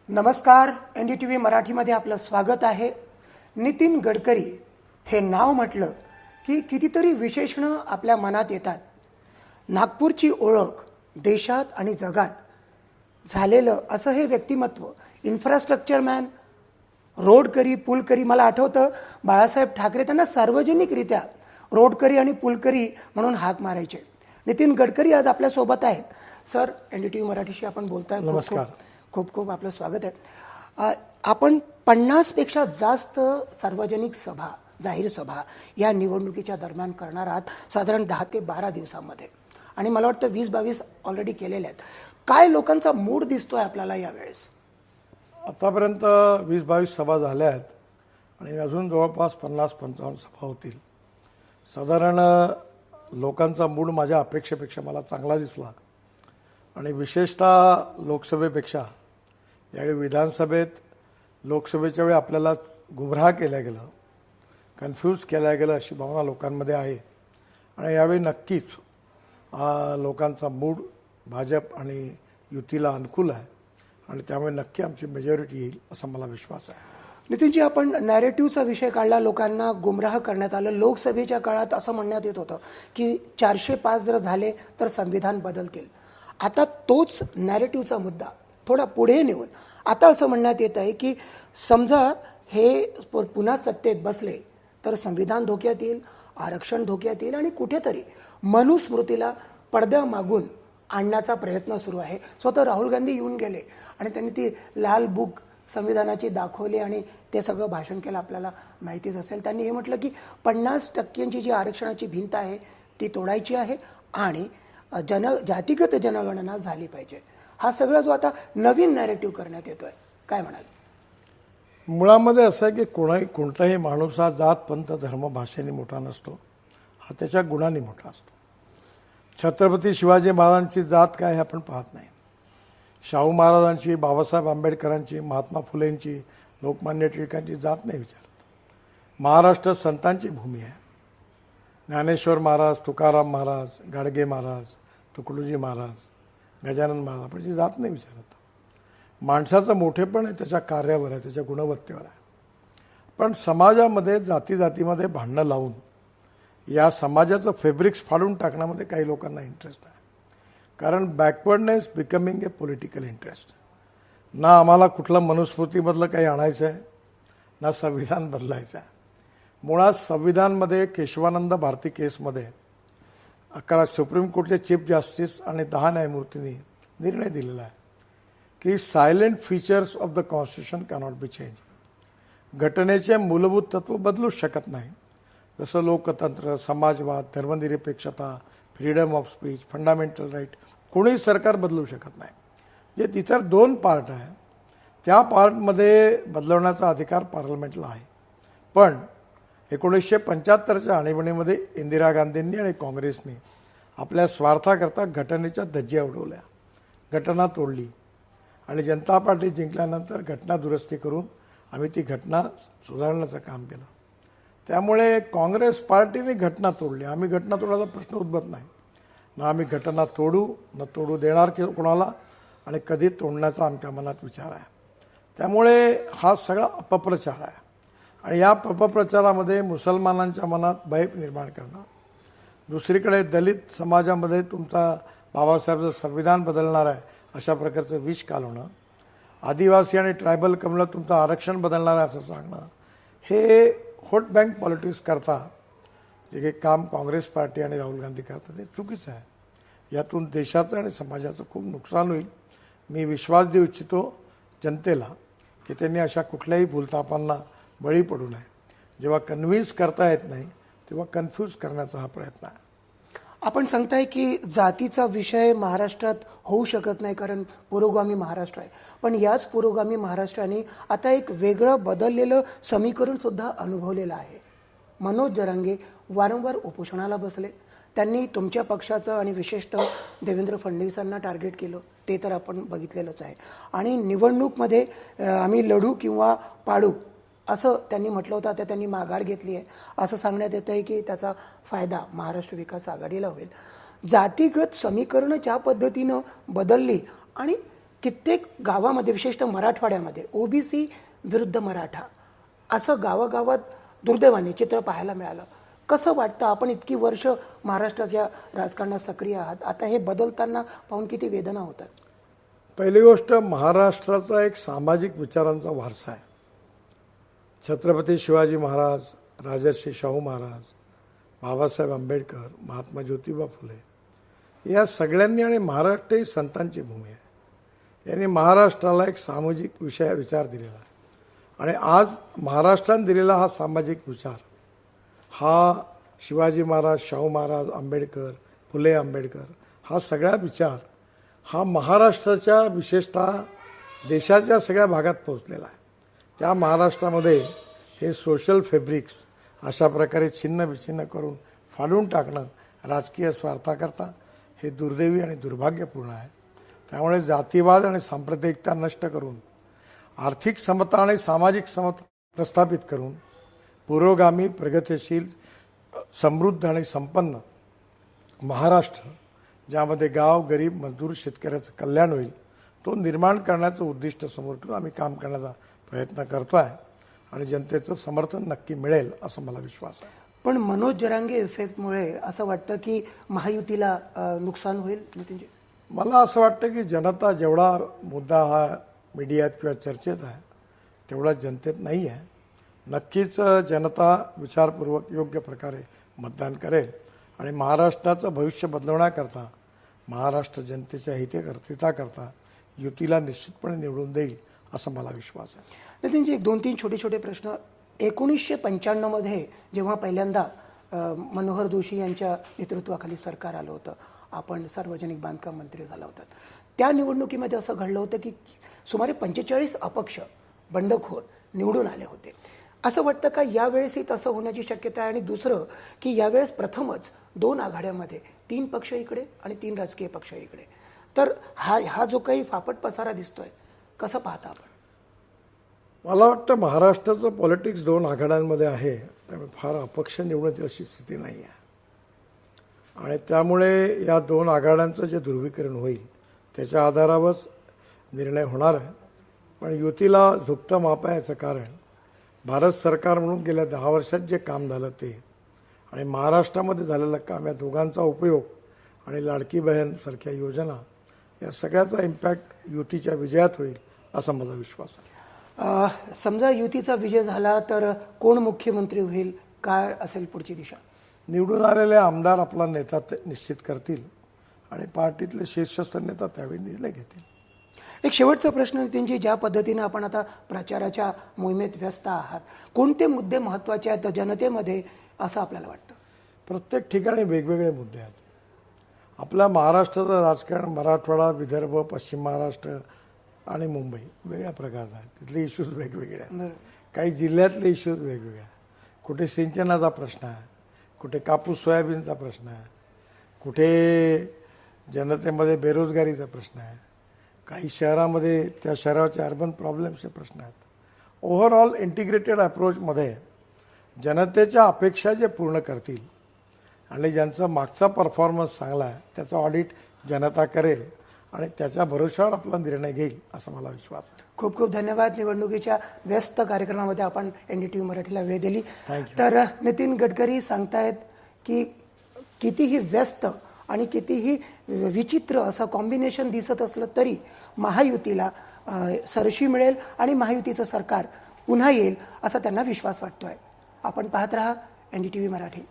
नमस्कार, NDTV मराठीमध्ये आपलं स्वागत आहे. नितीन गडकरी हे नाव म्हटलं की कितीतरी विशेषणं आपल्या मनात येतात. नागपूरची ओळख देशात आणि जगात झालेलं असं हे व्यक्तिमत्व, इन्फ्रास्ट्रक्चर मॅन, रोडकरी, पुलकरी. मला आठवतं बाळासाहेब ठाकरे त्यांना सार्वजनिकरित्या रोडकरी आणि पुलकरी म्हणून हाक मारायचे. नितीन गडकरी आज आपल्यासोबत आहेत. सर, NDTV मराठीशी आपण बोलताय. नमस्कार. खूप खूप आपलं स्वागत आहे. आपण 50पेक्षा जास्त सार्वजनिक सभा, जाहीर सभा या निवडणुकीच्या दरम्यान करणार आहात, साधारण 10 ते 12 दिवसांमध्ये. आणि मला वाटतं 20-22 ऑलरेडी केलेले आहेत. काय लोकांचा मूड दिसतोय आपल्याला यावेळेस? आतापर्यंत 20-22 सभा झाल्या आहेत आणि अजून जवळपास 50-55 सभा होतील. साधारण लोकांचा मूड माझ्या अपेक्षेपेक्षा मला चांगला दिसला आणि विशेषतः लोकसभेपेक्षा यावेळी विधानसभेत लोकसभेच्या वेळी आपल्याला गुमराह केलं गेलं, कन्फ्यूज केलं गेलं अशी भावना लोकांमध्ये आहे. आणि यावेळी नक्कीच लोकांचा मूड भाजप आणि युतीला अनुकूल आहे आणि त्यामुळे नक्की आमची मेजॉरिटी येईल असा मला विश्वास आहे. नितीनजी, आपण नॅरेटिव्हचा विषय काढला, लोकांना गुमराह करण्यात आलं. लोकसभेच्या काळात असं म्हणण्यात येत होतं की 405 जर झाले तर संविधान बदलतील. आता तोच नॅरेटिव्हचा मुद्दा थोडा पुढे नेऊन आता असं म्हणण्यात येत आहे की समजा हे पुन्हा सत्तेत बसले तर संविधान धोक्यात येईल, आरक्षण धोक्यात येईल आणि कुठेतरी मनुस्मृतीला पडद्यामागून आणण्याचा प्रयत्न सुरू आहे. स्वतः राहुल गांधी येऊन गेले आणि त्यांनी ती लाल बुक संविधानाची दाखवली आणि ते सगळं भाषण केलं, आपल्याला माहितीच असेल. त्यांनी हे म्हटलं की 50% जी आरक्षणाची भिंत आहे ती तोडायची आहे आणि जातीगत जनगणना झाली पाहिजे. हा सगळा जो आता नवीन नॅरेटिव्ह करण्यात येतोय, काय म्हणाल? मुळामध्ये असं आहे की कोणताही माणूस हा जात, पंथ, धर्म, भाषेने मोठा नसतो, हा त्याच्या गुणांनी मोठा असतो. छत्रपती शिवाजी महाराजांची जात काय हे आपण पाहत नाही. शाहू महाराजांची, बाबासाहेब आंबेडकरांची, महात्मा फुलेंची, लोकमान्य टिळकांची जात नाही विचारत. महाराष्ट्र संतांची भूमी आहे. ज्ञानेश्वर महाराज, तुकाराम महाराज, गाडगे महाराज, तुकडोजी महाराज, गजानन महाराज, आपण जी जात नाही विचारत. माणसाचं मोठेपण आहे त्याच्या कार्यावर आहे, त्याच्या गुणवत्तेवर आहे. पण समाजामध्ये जातीमध्ये भांडणं लावून या समाजाचं फॅब्रिक्स फाडून टाकण्यामध्ये काही लोकांना इंटरेस्ट आहे. कारण backwardness becoming a political interest. ना आम्हाला कुठलं मनुस्मृतीमधलं काही आणायचं आहे, ना संविधान बदलायचं आहे. मुळात संविधानमध्ये केशवानंद भारती केसमध्ये 11 सुप्रीम कोर्टचे चीफ जस्टिस आणि 10 न्यायमूर्तींनी निर्णय दिलेला आहे की silent features of the constitution cannot be change. घटनेचे मूलभूत तत्व बदलूच शकत नाही, जसं लोकतंत्र, समाजवाद, धर्मनिरपेक्षता, freedom of speech, fundamental right कोणीही सरकार बदलू शकत नाही. जे इतर 2 पार्ट आहे त्या पार्टमध्ये बदलवण्याचा अधिकार पार्लमेंटला आहे. पण 1975च्या आणीबाणीमध्ये इंदिरा गांधींनी आणि काँग्रेसने आपल्या स्वार्थाकरता घटनेच्या धज्ज्या उडवल्या, घटना तोडली आणि जनता पार्टी जिंकल्यानंतर घटना दुरुस्ती करून आम्ही ती घटना सुधारण्याचं काम केलं. त्यामुळे काँग्रेस पार्टीने घटना तोडली. आम्ही घटना तोडायचा प्रश्न उद्भवत नाही. ना आम्ही घटना तोडू, न तोडू देणार की कोणाला, आणि कधी तोडण्याचा आमच्या मनात विचार आहे. त्यामुळे हा सगळा अपप्रचार आहे आणि या अपप्रचारामध्ये मुसलमानांच्या मनात भय निर्माण करणं, दुसरीकडे दलित समाजामध्ये तुमचा बाबासाहेबचं संविधान बदलणार आहे अशा प्रकारचं विष कालवणं, आदिवासी आणि ट्रायबल कम्युनिटीला तुमचं आरक्षण बदलणार आहे असं सांगणं, हे व्होट बँक पॉलिटिक्स करता जे काही काम काँग्रेस पार्टी आणि राहुल गांधी करतात ते चुकीचं आहे. यातून देशाचं आणि समाजाचं खूप नुकसान होईल. मी विश्वास देऊ इच्छितो जनतेला की त्यांनी अशा कुठल्याही भूलथापांना बळी पडू नये. जेव्हा कन्व्हिन्स करता येत नाही तेव्हा कन्फ्यूज करण्याचा हा प्रयत्न आहे. आपण सांगताय की जातीचा विषय महाराष्ट्रात होऊ शकत नाही कारण पुरोगामी महाराष्ट्र आहे. पण याच पुरोगामी महाराष्ट्राने आता एक वेगळं बदललेलं समीकरण सुद्धा अनुभवलेलं आहे. मनोज जरांगे वारंवार उपोषणाला बसले. त्यांनी तुमच्या पक्षाचं आणि विशेषतः देवेंद्र फडणवीसांना टार्गेट केलं, ते तर आपण बघितलेलंच आहे. आणि निवडणूकमध्ये आम्ही लढू किंवा पाडू असं त्यांनी म्हटलं होतं. आता त्यांनी माघार घेतली आहे असं सांगण्यात येतं आहे की त्याचा फायदा महाराष्ट्र विकास आघाडीला होईल. जातीगत समीकरणं ज्या पद्धतीनं बदलली आणि कित्येक गावामध्ये विशेषतः मराठवाड्यामध्ये ओबीसी विरुद्ध मराठा असं गावागावात दुर्दैवाने चित्र पाहायला मिळालं. कसं वाटतं, आपण इतकी वर्ष महाराष्ट्राच्या राजकारणात सक्रिय आहात, आता हे बदलताना पाहून किती वेदना होतात? पहिली गोष्ट, महाराष्ट्राचा एक सामाजिक विचारांचा वारसा आहे. छत्रपती शिवाजी महाराज, राजर्षी शाहू महाराज, बाबासाहेब आंबेडकर, महात्मा ज्योतिबा फुले या सगळ्यांनी, आणि महाराष्ट्र ही संतांची भूमी आहे, यांनी महाराष्ट्राला एक सामाजिक विचार दिलेला आहे. आणि आज महाराष्ट्राने दिलेला हा सामाजिक विचार, हा शिवाजी महाराज, शाहू महाराज, आंबेडकर, फुले आंबेडकर, हा सगळा विचार हा महाराष्ट्राच्या, विशेषतः देशाच्या सगळ्या भागात पोहोचलेला आहे. त्या महाराष्ट्रामध्ये हे सोशल फॅब्रिक्स अशा प्रकारे छिन्न विछिन्न करून फाडून टाकणं राजकीय स्वार्थाकरता हे दुर्दैवी आणि दुर्भाग्यपूर्ण आहे. त्यामुळे जातीवाद आणि सांप्रदायिकता नष्ट करून आर्थिक समता आणि सामाजिक समता प्रस्थापित करून पुरोगामी, प्रगतिशील, समृद्ध आणि संपन्न महाराष्ट्र, ज्यामध्ये गाव, गरीब, मजदूर, शेतकऱ्याचं कल्याण होईल, तो निर्माण करण्याचं उद्दिष्ट समोर ठेवून आम्ही काम करण्याचा प्रयत्न करतो आहे. आणि जनतेचं समर्थन नक्की मिळेल असं मला विश्वास आहे. पण मनोज जरांगे इफेक्टमुळे असं वाटतं की महायुतीला नुकसान होईल नितीनजी? मला असं वाटतं की जनता, जेवढा मुद्दा हा मीडियात किंवा चर्चेत आहे तेवढा जनतेत नाही आहे. नक्कीच जनता विचारपूर्वक योग्य प्रकारे मतदान करेल आणि महाराष्ट्राचं भविष्य बदलवण्याकरता, महाराष्ट्र जनतेच्या हिताकरता युतीला निश्चितपणे निवडून देईल असं मला विश्वास आहे. नितीनजी, एक 2-3 छोटे प्रश्न. 1995 मध्ये जेव्हा पहिल्यांदा मनोहर जोशी यांच्या नेतृत्वाखाली सरकार आलं होतं, आपण सार्वजनिक बांधकाम मंत्री झाला होतात, त्या निवडणुकीमध्ये असं घडलं होतं की सुमारे 45 अपक्ष बंडखोर निवडून आले होते. असं वाटतं का यावेळेसही तसं होण्याची शक्यता आहे? आणि दुसरं की यावेळेस प्रथमच 2 आघाड्यामध्ये 3 पक्ष इकडे आणि 3 राजकीय पक्ष इकडे, तर हा जो काही फापट पसारा दिसतोय, कसं पाहता आपण? मला वाटतं महाराष्ट्राचं पॉलिटिक्स 2 आघाड्यांमध्ये आहे, त्यामुळे फार अपक्ष निवडण्याची अशी स्थिती नाही आहे. आणि त्यामुळे या 2 आघाड्यांचं जे ध्रुवीकरण होईल त्याच्या आधारावरच निर्णय होणार आहे. पण युतीला झुकतं माप आहे, याचं कारण भारत सरकार म्हणून गेल्या 10 वर्षात जे काम झालं ते, आणि महाराष्ट्रामध्ये झालेलं काम, या दोघांचा उपयोग आणि लाडकी बहीणसारख्या योजना, या सगळ्याचा इम्पॅक्ट युतीच्या विजयात होईल असा माझा विश्वास आहे. समजा युतीचा विजय झाला तर कोण मुख्यमंत्री होईल, काय असेल पुढची दिशा? निवडून आलेले आमदार आपला नेता निश्चित करतील आणि पार्टीतले शीर्षस्थ नेता त्यावेळी निर्णय घेतील. एक शेवटचा प्रश्न नितीनजी, ज्या पद्धतीने आपण आता प्रचाराच्या मोहिमेत व्यस्त आहात, कोणते मुद्दे महत्त्वाचे आहेत जनतेमध्ये असं आपल्याला वाटतं? प्रत्येक ठिकाणी वेगवेगळे मुद्दे आहेत. आपल्या महाराष्ट्राचं राजकारण मराठवाडा, विदर्भ, पश्चिम महाराष्ट्र आणि मुंबई वेगळ्या प्रकारचं आहे. तिथले इश्यूज वेगवेगळे आहेत. काही जिल्ह्यातले इश्यूज वेगवेगळे आहेत. कुठे सिंचनाचा प्रश्न आहे, कुठे कापूस सोयाबीनचा प्रश्न आहे, कुठे जनतेमध्ये बेरोजगारीचा प्रश्न आहे, काही शहरामध्ये त्या शहराचे अर्बन प्रॉब्लेम्सचे प्रश्न आहेत. ओव्हरऑल इंटिग्रेटेड अप्रोचमध्ये जनतेच्या अपेक्षा जे पूर्ण करतील आणि ज्यांचा मागचा परफॉर्मन्स चांगला आहे त्याचा ऑडिट जनता करेल आणि त्याच्या भरोशावर आपला निर्णय घेईल असा मला विश्वास आहे. खूप खूप धन्यवाद. निवडणुकीच्या व्यस्त कार्यक्रमामध्ये आपण NDTV मराठीला वेळ दिली. Thank तर नितीन गडकरी सांगतायत की कितीही व्यस्त आणि कितीही विचित्र असं कॉम्बिनेशन दिसत असलं तरी महायुतीला सरशी मिळेल आणि महायुतीचं सरकार पुन्हा येईल असा त्यांना विश्वास वाटतोय. आपण पाहत रहा NDTV मराठी.